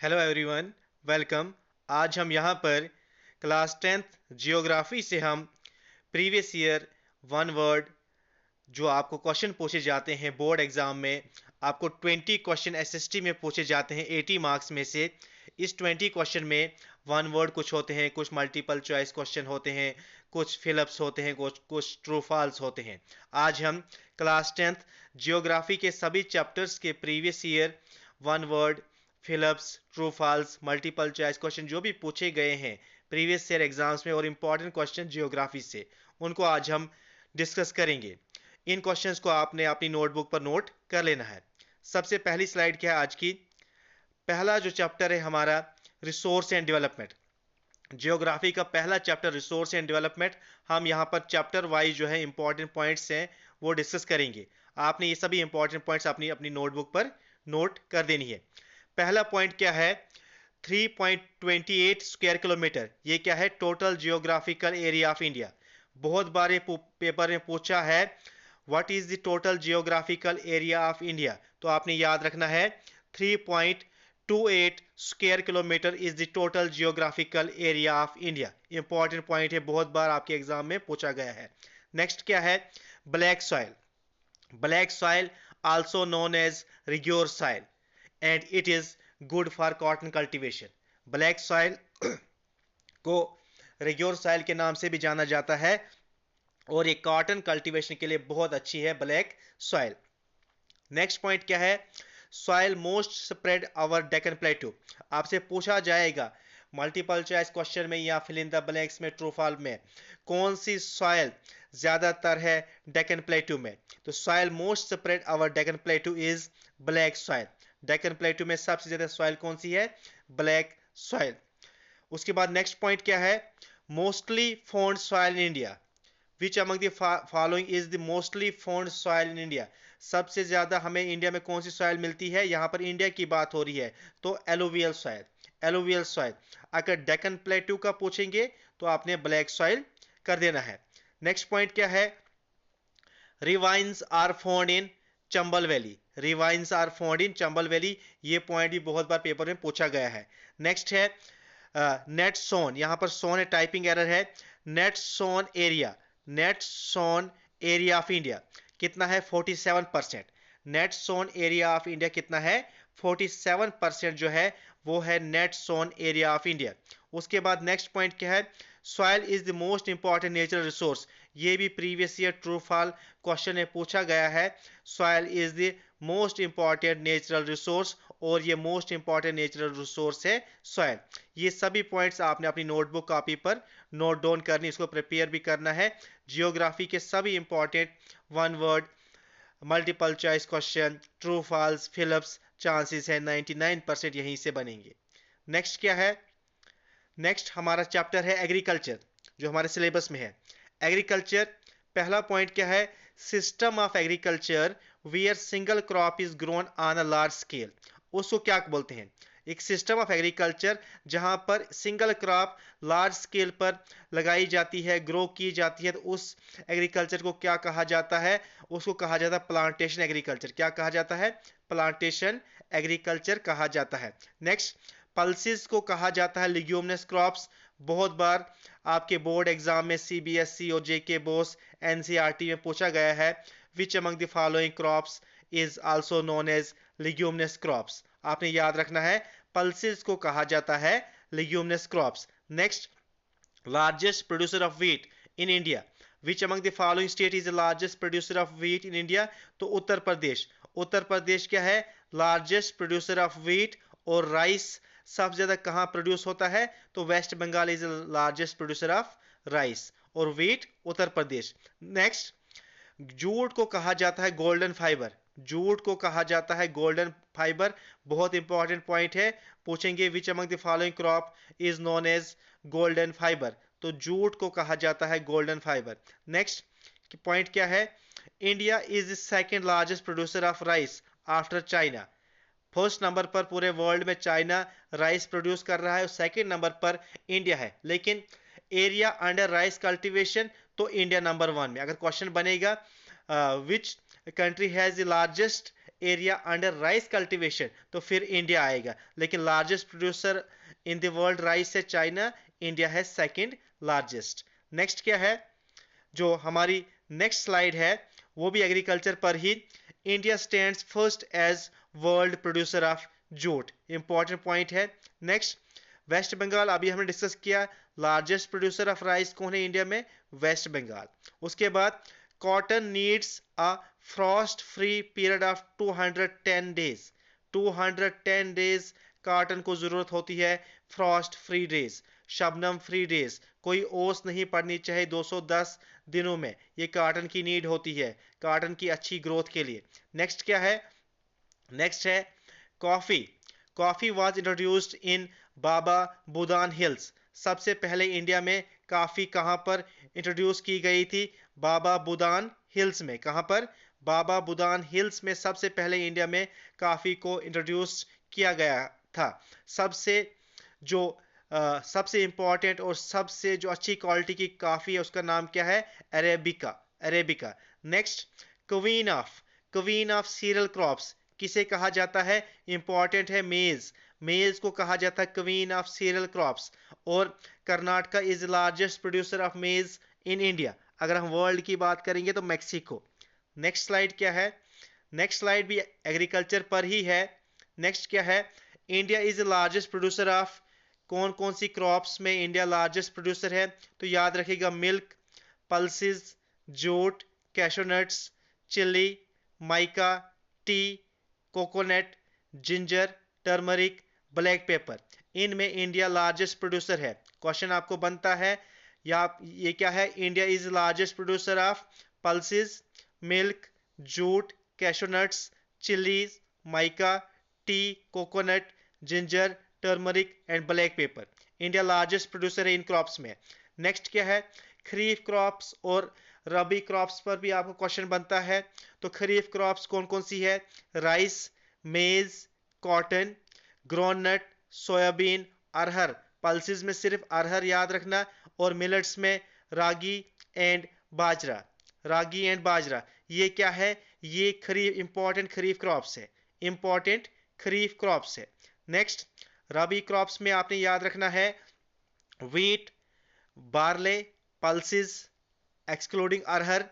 Hello everyone, welcome. आज हम यहाँ पर क्लास 10th जियोग्राफी से हम प्रीवियस ईयर वन वर्ड जो आपको क्वेश्चन पूछे जाते हैं बोर्ड एग्जाम में। आपको 20 क्वेश्चन एसएसटी में पूछे जाते हैं 80 मार्क्स में से। इस 20 क्वेश्चन में वन वर्ड कुछ होते हैं, कुछ मल्टीपल चॉइस क्वेश्चन होते हैं, कुछ फिलअप्स होते हैं, कुछ ट्रू फॉल्स होते हैं। आज हम क्लास 10th जियोग्राफी के सभी चैप्टर्स के previous year one word, fill ups, true false, multiple choice question जो भी पूछे गए हैं प्रीवियस ईयर एग्जाम्स में और इम्पॉर्टेंट क्वेश्चन जियोग्राफी से, उनको आज हम डिस्कस करेंगे। इन क्वेश्चंस को आपने अपनी नोटबुक पर नोट कर लेना है। सबसे पहली स्लाइड क्या है आज की? पहला जो चैप्टर है हमारा, रिसोर्स एंड डेवलपमेंट। जियोग्राफी का पहला चैप्टर रिसोर्स एंड डेवलपमेंट। हम यहाँ पर चैप्टर वाइज जो है इंपॉर्टेंट पॉइंट्स हैं वो डिस्कस करेंगे। आपने ये सभी इंपॉर्टेंट पॉइंट्स अपनी अपनी नोटबुक पर नोट कर देनी है। पहला पॉइंट क्या है? 3.28 स्क्वायर किलोमीटर। ये क्या है? Total geographical area of India. बहुत बार ये पेपर में पूछा है what is the total geographical area of India. तो आपने याद रखना है 3.28 square kilometre is the total geographical area of India. Important point है, बहुत बार आपके एग्जाम में पूछा गया है। नेक्स्ट क्या है? Black soil. Black soil also known as regur soil and it is good for cotton cultivation. Black soil को रिग्योर सॉइल के नाम से भी जाना जाता है और ये कॉटन कल्टीवेशन के लिए बहुत अच्छी है ब्लैक सॉइल। नेक्स्ट पॉइंट क्या है? Soil most spread over Deccan प्लेटू। आपसे पूछा जाएगा मल्टीपल चॉइस क्वेश्चन में या फिल इन द ब्लैंक्स में, ट्रू फॉल्स में, कौन सी सॉइल ज्यादातर है डेक्कन प्लेटू में? तो soil most spread over Deccan प्लेटू is black soil. Deccan प्लेटू में सबसे ज्यादा सॉइल कौन सी है? Black soil. उसके बाद नेक्स्ट पॉइंट क्या है? Mostly found soil in India. Which among the following is the mostly found soil in India. सबसे ज्यादा हमें इंडिया में कौन सी सॉइल मिलती है? यहाँ पर इंडिया की बात हो रही है तो एलुवियल सॉइल। Alluvial soil. अगर डेक्कन प्लेटू का पूछेंगे तो आपने ब्लैक सॉइल कर देना है। नेक्स्ट पॉइंट क्या है? Ravines are found in Chambal valley. Ravines are found in Chambal valley. ये पॉइंट भी बहुत बार पेपर में पूछा गया है। नेक्स्ट है नेट सोन। यहां पर सोन है, टाइपिंग एरर है। Net sown area. Net sown area of India कितना है? 47%। Net sown area of India कितना है? 47% जो है वो है net sown area of India. उसके बाद नेक्स्ट पॉइंट क्या है? Soil is the most important natural resource. ये भी previous year true fall question में पूछा गया है। Soil is the most important natural resource और ये मोस्ट इंपॉर्टेंट नेचुरल रिसोर्स है सॉइल। ये सभी पॉइंट्स आपने अपनी नोटबुक कॉपी पर नोट डाउन करनी, इसको प्रिपेयर भी करना है। जियोग्राफी के सभी important one word, multiple choice question, true false, fill ups, chances है 99% यहीं से बनेंगे। नेक्स्ट क्या है? नेक्स्ट हमारा चैप्टर है एग्रीकल्चर जो हमारे सिलेबस में है। एग्रीकल्चर पहला पॉइंट क्या है? System of agriculture wear single crop is grown on a large scale. उसको क्या बोलते हैं? एक सिस्टम ऑफ एग्रीकल्चर जहां पर सिंगल क्रॉप लार्ज स्केल पर लगाई जाती है, ग्रो की जाती है, तो उस एग्रीकल्चर को क्या कहा जाता है? उसको कहा जाता है प्लांटेशन एग्रीकल्चर। क्या कहा जाता है? प्लांटेशन एग्रीकल्चर कहा जाता है। नेक्स्ट, पल्सिस को कहा जाता है लिग्यूमिनस क्रॉप्स। बहुत बार आपके बोर्ड एग्जाम में सीबीएसई और जेके बोस एनसीईआरटी में पूछा गया है which among the following crops is also known as leguminous crops. आपने याद रखना है पल्सिस को कहा जाता है leguminous crops. Next, largest producer of wheat in India. Which among the following state is the largest producer of wheat in India? तो उत्तर प्रदेश। उत्तर प्रदेश क्या है? Largest producer of wheat. और राइस सबसे ज्यादा कहां प्रोड्यूस होता है? तो West Bengal is the largest producer of rice और wheat Uttar Pradesh. Next, jute को कहा जाता है गोल्डन फाइबर। जूट को कहा जाता है गोल्डन फाइबर। बहुत इंपॉर्टेंट पॉइंट है, पूछेंगे which among the following crop is known as golden fibre. तो जूट को कहा जाता है गोल्डन फाइबर। नेक्स्ट पॉइंट क्या है? India is the second largest producer of rice after China. First number पर पूरे वर्ल्ड में चाइना राइस प्रोड्यूस कर रहा है और सेकेंड नंबर पर इंडिया है। लेकिन एरिया अंडर राइस कल्टीवेशन तो इंडिया नंबर 1 में। अगर क्वेश्चन बनेगा which country has the largest area under rice cultivation तो फिर इंडिया आएगा, लेकिन largest producer in the world rice है चाइना, इंडिया है सेकंड लार्जेस्ट। नेक्स्ट क्या है, जो हमारी नेक्स्ट स्लाइड है वो भी एग्रीकल्चर पर ही। India stands first as world producer of jute, important point है। नेक्स्ट, वेस्ट बंगाल अभी हमने डिस्कस किया, लार्जेस्ट प्रोड्यूसर ऑफ राइस कौन है इंडिया में, वेस्ट बंगाल। उसके बाद cotton needs a Frost free period of 210 days, 210 days cotton को जरूरत होती है Frost free days, Shabnam free days, कोई ओस नहीं पड़नी चाहिए 210 दिनों में, ये कॉटन की नीड होती है कॉटन की अच्छी ग्रोथ के लिए। नेक्स्ट क्या है, नेक्स्ट है coffee. Coffee was introduced in Baba Budan hills, सबसे पहले इंडिया में कॉफी कहां पर इंट्रोड्यूस की गई थी, बाबा बुदान हिल्स में। कहां पर, बाबा बुदान हिल्स में सबसे पहले इंडिया में कॉफी को इंट्रोड्यूस किया गया था। सबसे जो सबसे इंपॉर्टेंट और सबसे जो अच्छी क्वालिटी की कॉफी है उसका नाम क्या है, arabica, arabica. Next, queen of cereal crops किसे कहा जाता है, इंपॉर्टेंट है मेज, मेज को कहा जाता है क्वीन ऑफ सीरियल क्रॉप्स। और Karnataka is the largest producer of maize in India. अगर हम वर्ल्ड की बात करेंगे तो मैक्सिको। नेक्स्ट स्लाइड क्या है, नेक्स्ट स्लाइड भी एग्रीकल्चर पर ही है। नेक्स्ट क्या है, India is the largest producer of, कौन कौन सी क्रॉप्स में इंडिया लार्जेस्ट प्रोड्यूसर है, तो याद रखिएगा milk, pulses, jute, cashew nuts, chili, mica, tea, coconut, ginger, turmeric, black pepper, इनमें इंडिया लार्जेस्ट प्रोड्यूसर है। क्वेश्चन आपको बनता है या ये क्या है, India is largest producer of pulses, milk, jute, cashew nuts, chillies, mica, tea, coconut, ginger, turmeric and black pepper. India largest producer है इन क्रॉप्स में। नेक्स्ट क्या है, खरीफ क्रॉप्स और रबी क्रॉप्स पर भी आपको क्वेश्चन बनता है। तो खरीफ क्रॉप्स कौन कौन सी है, राइस, मेज, कॉटन, ग्राउंडनट, सोयाबीन, अरहर, पल्सेस में सिर्फ अरहर याद रखना, और मिलेट्स में रागी एंड बाजरा, रागी एंड बाजरा। ये क्या है, ये खरीफ इंपॉर्टेंट खरीफ क्रॉप्स है, इंपॉर्टेंट खरीफ क्रॉप्स है। नेक्स्ट, रबी क्रॉप्स में आपने याद रखना है wheat, barley, pulses excluding arhar,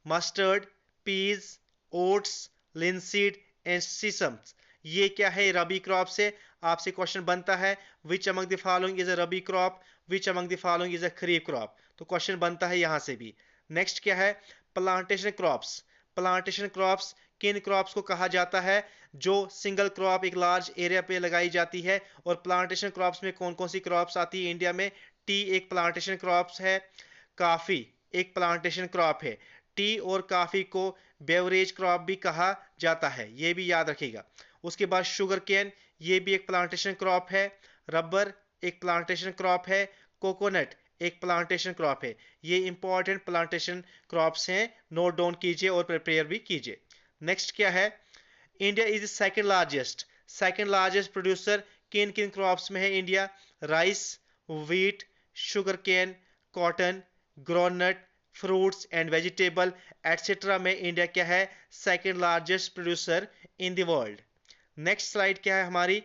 mustard, peas, oats, linseed and sesames. ये क्या है, रबी क्रॉप से आपसे क्वेश्चन बनता है, which among the following is a rabi crop, which among the following is a kharif crop, तो क्वेश्चन बनता है यहां से भी। नेक्स्ट क्या है, प्लांटेशन क्रॉप्स। प्लांटेशन क्रॉप्स किन क्रॉप्स को कहा जाता है, जो सिंगल क्रॉप एक लार्ज एरिया पे लगाई जाती है। और प्लांटेशन क्रॉप्स में कौन कौन सी क्रॉप्स आती है इंडिया में, टी एक प्लांटेशन क्रॉप्स है, काफी एक प्लांटेशन क्रॉप है। टी और काफी को बेवरेज क्रॉप भी कहा जाता है, ये भी याद रखिएगा। उसके बाद शुगर केन, ये भी एक प्लांटेशन क्रॉप है, रबर एक प्लांटेशन क्रॉप है, कोकोनट एक प्लांटेशन क्रॉप है। ये इंपॉर्टेंट प्लांटेशन क्रॉप्स हैं, नोट डाउन कीजिए और प्रिपेयर भी कीजिए। नेक्स्ट क्या है, India is second largest, second largest producer किन किन क्रॉप्स में है India, rice, wheat, sugar cane, cotton, groundnut, fruits and vegetable etcetera में इंडिया क्या है, second largest producer in the world. Next slide क्या है हमारी,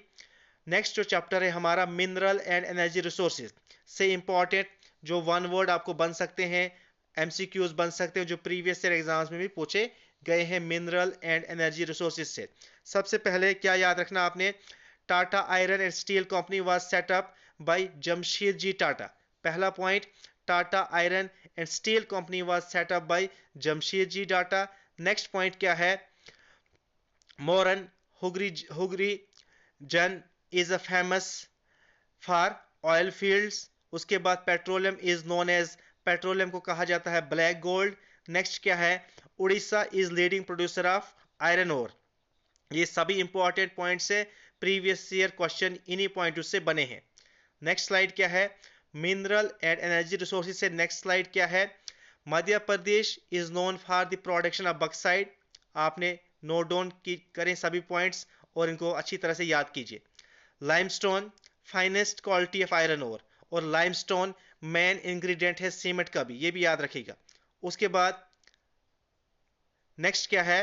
नेक्स्ट जो चैप्टर है हमारा मिनरल एंड एनर्जी रिसोर्सेज से इंपॉर्टेंट जो वन वर्ड आपको बन सकते हैं, एमसीक्यूज बन सकते हैं, जो प्रीवियस ईयर एग्जाम्स में भी पूछे गए हैं मिनरल एंड एनर्जी रिसोर्सेज से। सबसे पहले क्या याद रखना आपने, Tata iron and steel company was set up by Jamshedji Tata. पहला point, Tata iron and steel company was set up by Jamshedji Tata. Next point क्या है, Moran Hugrijan is a famous for oil fields. उसके बाद petroleum is known as, petroleum को कहा जाता है ब्लैक गोल्ड। नेक्स्ट क्या है, Orissa is leading producer of iron ore. ये सभी इंपॉर्टेंट पॉइंट्स है, प्रीवियस ईयर क्वेश्चन इन्हीं पॉइंट से बने हैं। नेक्स्ट स्लाइड क्या है, मिनरल एंड एनर्जी रिसोर्सेज से नेक्स्ट स्लाइड क्या है, Madhya Pradesh is known for the production of bauxite. आपने नोट डाउन करें सभी पॉइंट्स और इनको अच्छी तरह से याद कीजिए। Limestone finest quality of iron ore, और लाइमस्टोन मेन इंग्रेडिएंट है सीमेंट का भी, ये भी याद रखिएगा। उसके बाद नेक्स्ट क्या है,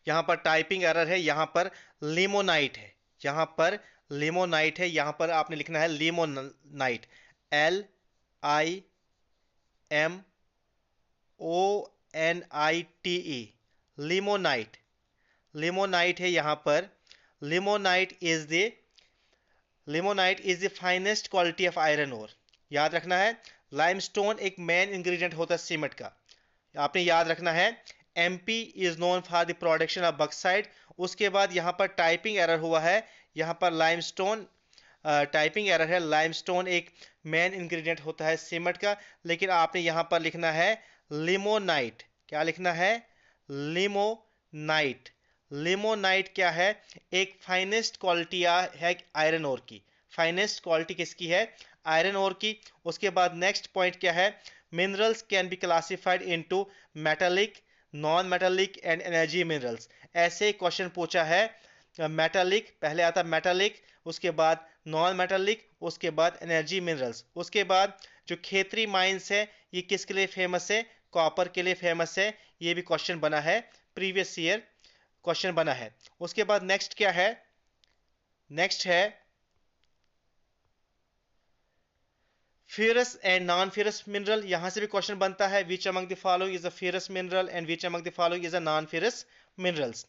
यहाँ पर टाइपिंग एरर है, यहाँ पर लिमोनाइट है, यहाँ पर लिमोनाइट है, यहाँ पर आपने लिखना है लिमोनाइट, LIMONITE, लिमोनाइट, लिमोनाइट है यहाँ पर। Limonite is the limonite is the finest quality of iron ore. याद रखना है, लाइमस्टोन एक मेन इंग्रेडिएंट होता है सीमेंट का, आपने याद रखना है। MP is known for the production of backside. उसके बाद यहाँ पर टाइपिंग एरर हुआ है, यहाँ पर लाइमस्टोन टाइपिंग एरर है। लाइमस्टोन एक मेन इंग्रेडिएंट होता है सीमेंट का, लेकिन आपने यहाँ पर लिखना है लिमोनाइट। क्या लिखना है? लिमोनाइट। लिमोनाइट क्या है? एक फाइनेस्ट क्वालिटी है आयरन ओर की। फाइनेस्ट क्वालिटी किसकी है? आयरन ओर की। उसके बाद नेक्स्ट पॉइंट क्या है? Minerals can be classified into metallic, non metallic and energy minerals. ऐसे क्वेश्चन पूछा है। मेटालिक पहले आता मेटालिक, उसके बाद नॉन मेटालिक, उसके बाद एनर्जी मिनरल्स। उसके बाद जो खेतरी माइंस है ये किसके लिए फेमस है? कॉपर के लिए फेमस है। ये भी क्वेश्चन बना है, प्रीवियस ईयर क्वेश्चन बना है। उसके बाद नेक्स्ट क्या है? नेक्स्ट है ferrous and non ferrous mineral. यहां से भी क्वेश्चन बनता है, which among the following is a ferrous mineral and which among the following is a non ferrous minerals.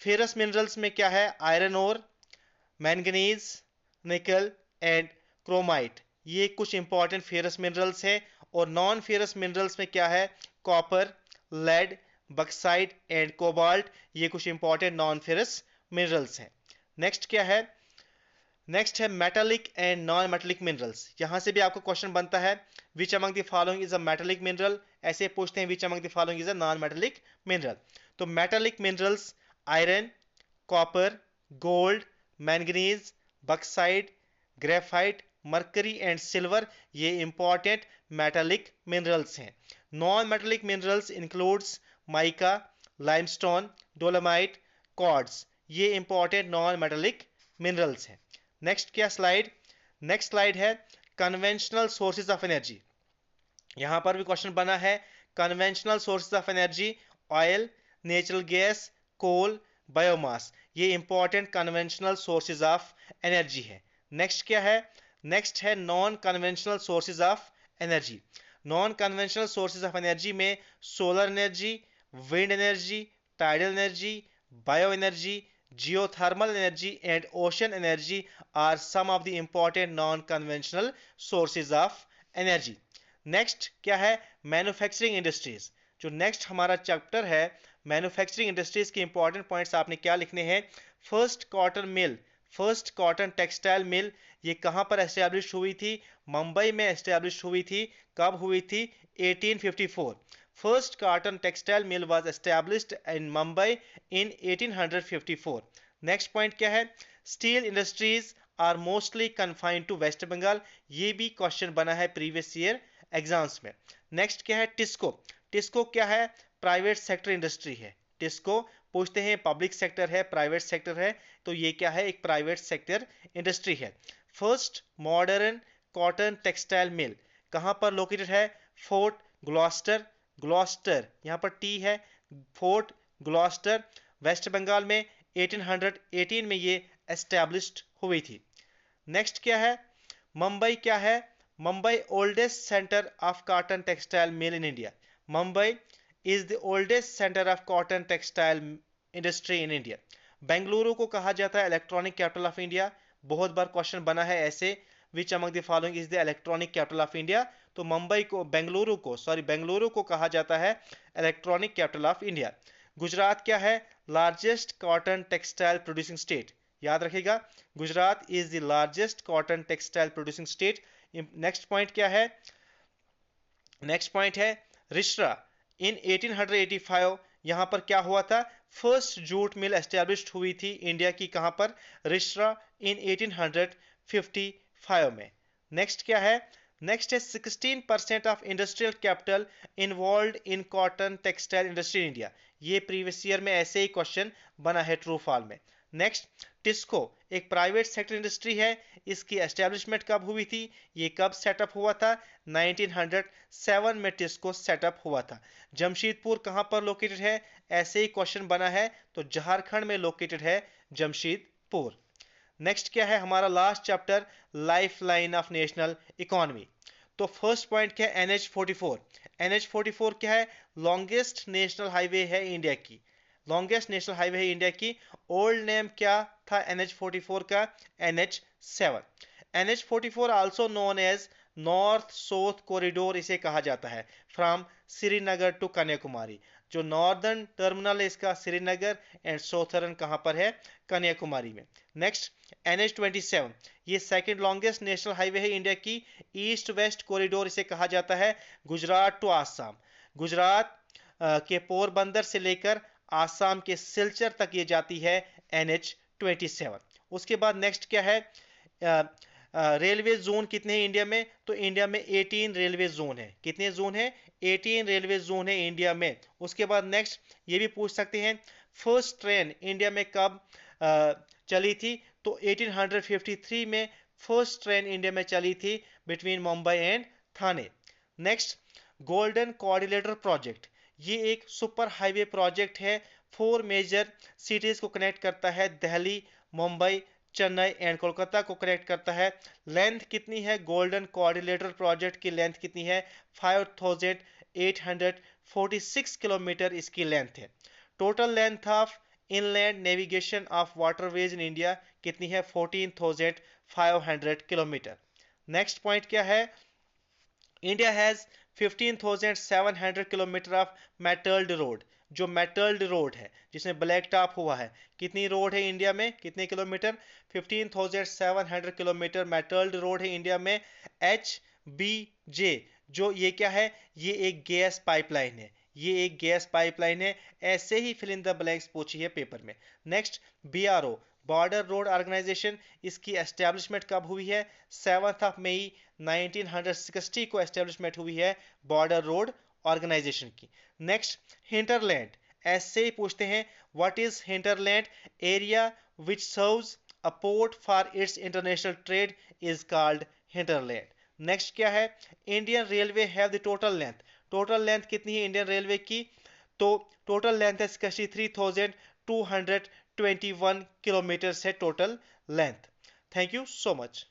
Ferrous minerals में क्या है? Iron ore, manganese, nickel and chromite, ये कुछ इंपॉर्टेंट फेरस मिनरल्स है। और नॉन फेरस मिनरल्स में क्या है? Copper, lead, bauxite and cobalt, ये कुछ इंपॉर्टेंट नॉन फेरस मिनरल्स हैं। नेक्स्ट क्या है? नेक्स्ट है metallic and non metallic minerals. यहां से भी आपको क्वेश्चन बनता है, which among the following is a metallic mineral. ऐसे पूछते हैं, which among the following is a non metallic mineral. तो metallic minerals iron, copper, gold, manganese, bauxite, graphite, mercury and silver, ये इंपॉर्टेंट मेटालिक मिनरल्स हैं। Non metallic minerals includes mica, limestone, dolomite, quartz, ये important non metallic minerals हैं। Next क्या slide? Next slide है conventional sources of energy. यहां पर भी question बना है, conventional sources of energy, oil, natural gas, coal, biomass, ये important conventional sources of energy है। नेक्स्ट क्या है? नेक्स्ट है non conventional sources of energy. Non conventional sources of energy में solar energy, wind energy, tidal energy, bio energy, geothermal energy and ocean energy are some of the important non-conventional sources of energy. Next क्या है? Manufacturing industries. जो next हमारा chapter है manufacturing industries के important points आपने क्या लिखने हैं? First cotton mill, first cotton textile mill, ये कहां पर एस्टेब्लिश हुई थी? मुंबई में एस्टेब्लिश हुई थी। कब हुई थी? 1854। First cotton textile mill was established in Mumbai in 1854. Next point क्या है? Steel industries are mostly confined to West Bengal. ये भी क्वेश्चन बना है प्रीवियस ईयर एग्जाम्स में। नेक्स्ट क्या है? टिस्को। टिस्को क्या है? प्राइवेट सेक्टर इंडस्ट्री है। टिस्को पूछते हैं पब्लिक सेक्टर है, प्राइवेट सेक्टर है, तो ये क्या है? एक प्राइवेट सेक्टर इंडस्ट्री है। First modern cotton textile mill कहां पर लोकेटेड है? फोर्ट ग्लॉस्टर, ग्लॉस्टर यहाँ पर टी है, फोर्ट ग्लॉस्टर, वेस्ट बंगाल में 1818 में ये एस्टैब्लिश्ड हुई थी। नेक्स्ट क्या है? मुंबई क्या है? Mumbai oldest centre of cotton textile mill in India. Mumbai is the oldest centre of cotton textile industry in India. Bengaluru को कहा जाता है इलेक्ट्रॉनिक कैपिटल ऑफ इंडिया। बहुत बार क्वेश्चन बना है ऐसे, विच among the following is the electronic capital of India. तो मुंबई को बेंगलुरु को कहा जाता है electronic capital of India. Gujarat क्या है? Largest cotton textile producing state. याद रखिएगा, Gujarat is the largest cotton textile producing state. Next point क्या है? नेक्स्ट पॉइंट है रिश्रा। इन 1885 यहां पर क्या हुआ था? फर्स्ट जूट मिल एस्टेब्लिश्ड हुई थी इंडिया की। कहां पर? रिश्रा इन 1855 में। नेक्स्ट क्या है? नेक्स्ट है 16% of industrial capital involve in cotton textile industry in India. ये प्रीवियस ईयर में ऐसे ही क्वेश्चन बना है ट्रू फॉल में। नेक्स्ट, टिस्को एक प्राइवेट सेक्टर इंडस्ट्री है, इसकी एस्टेब्लिशमेंट कब हुई थी, ये कब सेटअप हुआ था, 1907 में टिस्को सेटअप हुआ था। जमशेदपुर कहां पर लोकेटेड है, ऐसे ही क्वेश्चन बना है तो झारखंड में लोकेटेड है जमशेदपुर। नेक्स्ट क्या है हमारा last chapter, life line of national economy. तो फर्स्ट पॉइंट क्या है, NH44। NH44 क्या है, लॉन्गेस्ट नेशनल हाईवे है इंडिया की, लॉन्गेस्ट नेशनल हाईवे है इंडिया की। ओल्ड नेम क्या था NH44 का, NH7। NH44 also known as north south corridor इसे कहा जाता है, फ्रॉम श्रीनगर टू कन्याकुमारी। जो नॉर्दर्न टर्मिनल है इसका श्रीनगर एंड साउथर्न कहां पर है, कन्याकुमारी में। नेक्स्ट, NH27 ये सेकंड लॉन्गेस्ट नेशनल हाईवे है इंडिया की, ईस्ट वेस्ट कॉरिडोर इसे कहा जाता है, गुजरात टू आसाम। गुजरात के पोरबंदर से लेकर आसाम के सिलचर तक ये जाती है NH27। उसके बाद नेक्स्ट क्या है, रेलवे जोन कितने हैं इंडिया में, तो इंडिया में 18 रेलवे जोन है। कितने जोन है, 18 रेलवे जोन है इंडिया में। उसके बाद नेक्स्ट ये भी पूछ सकते हैं, फर्स्ट ट्रेन इंडिया में कब चली थी, तो 1853 में फर्स्ट ट्रेन इंडिया में चली थी between Mumbai and Thane. Next, golden coordinator project, ये एक सुपर हाईवे प्रोजेक्ट है, 4 मेजर सिटीज को कनेक्ट करता है, दिल्ली, मुंबई, चेन्नई एंड कोलकाता को कनेक्ट करता है। लेंथ कितनी है गोल्डन कोऑर्डिनेटर प्रोजेक्ट की, लेंथ कितनी है, 5846 किलोमीटर इसकी लेंथ है। Total length of inland navigation of waterways in India कितनी है, 14,500 किलोमीटर। नेक्स्ट पॉइंट क्या है, India has 15,700 kilometre of metalled road. जो मेटल्ड रोड है जिसमें ब्लैक टॉप हुआ है, कितनी रोड है इंडिया में, कितने किलोमीटर, 15,700 किलोमीटर मेटल्ड रोड है इंडिया में। HBJ जो ये क्या है, ये एक गैस पाइपलाइन है, ये एक गैस पाइपलाइन है। ऐसे ही फिल इन द ब्लैंक्स पूछी है पेपर में। Next, BRO border road organisation, इसकी एस्टेब्लिशमेंट कब हुई है, 7 मई 1960 को एस्टेब्लिशमेंट हुई है बॉर्डर रोड ऑर्गेनाइजेशन की। नेक्स्ट, हिंटरलैंड, ऐसे ही पूछते हैं, what is hinterland, area which serves a port for its international trade is called hinterland. Next क्या है, Indian railway have the total length, total length कितनी है इंडियन रेलवे की, तो टोटल लेंथ है 63,221 किलोमीटर है total length. Thank you so much.